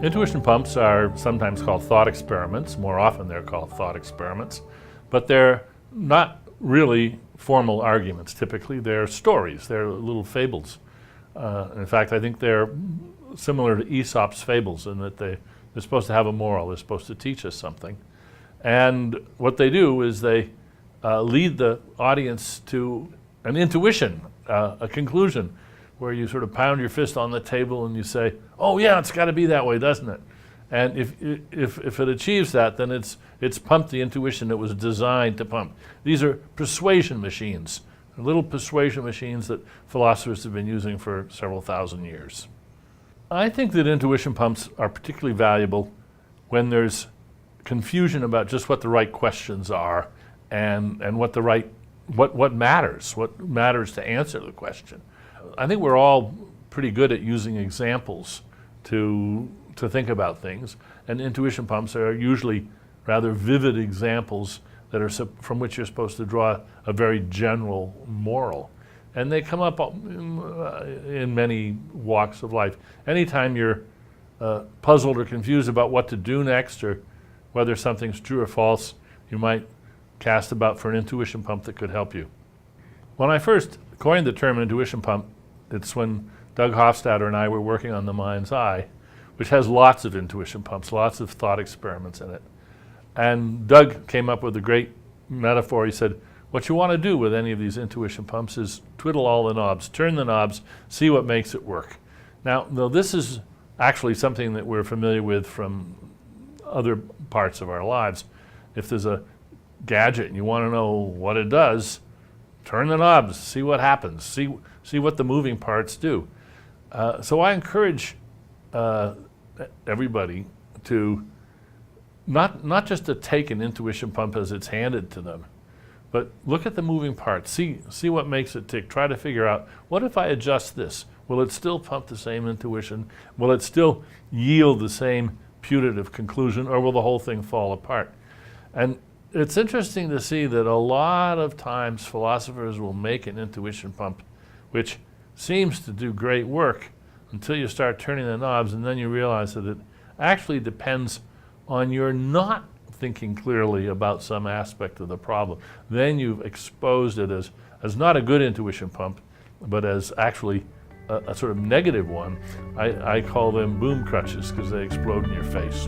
Intuition pumps are sometimes called thought experiments. More often they're called thought experiments, but they're not really formal arguments. Typically they're stories, they're little fables. In fact, I think they're similar to Aesop's fables in that they're supposed to have a moral, they're supposed to teach us something. And what they do is they lead the audience to an intuition, a conclusion, where you sort of pound your fist on the table and you say, oh yeah, it's got to be that way, doesn't it? And if it achieves that, then it's pumped the intuition it was designed to pump. These are persuasion machines, little persuasion machines that philosophers have been using for several thousand years. I think that intuition pumps are particularly valuable when there's confusion about just what the right questions are and what matters to answer the question. I think we're all pretty good at using examples to think about things, and intuition pumps are usually rather vivid examples that are from which you're supposed to draw a very general moral. And they come up in many walks of life. Anytime you're puzzled or confused about what to do next or whether something's true or false, you might cast about for an intuition pump that could help you. When I first coined the term intuition pump, it's when Doug Hofstadter and I were working on the mind's eye, which has lots of intuition pumps, lots of thought experiments in it. And Doug came up with a great metaphor. He said, what you want to do with any of these intuition pumps is twiddle all the knobs, turn the knobs, see what makes it work. Now, though this is actually something that we're familiar with from other parts of our lives, if there's a gadget and you want to know what it does, turn the knobs, see what happens, see what the moving parts do. So I encourage everybody to not just to take an intuition pump as it's handed to them, but look at the moving parts, see what makes it tick, try to figure out, what if I adjust this? Will it still pump the same intuition? Will it still yield the same putative conclusion, or will the whole thing fall apart? And it's interesting to see that a lot of times philosophers will make an intuition pump which seems to do great work until you start turning the knobs, and then you realize that it actually depends on your not thinking clearly about some aspect of the problem. Then you've exposed it as not a good intuition pump, but as actually a sort of negative one. I call them boom crutches because they explode in your face.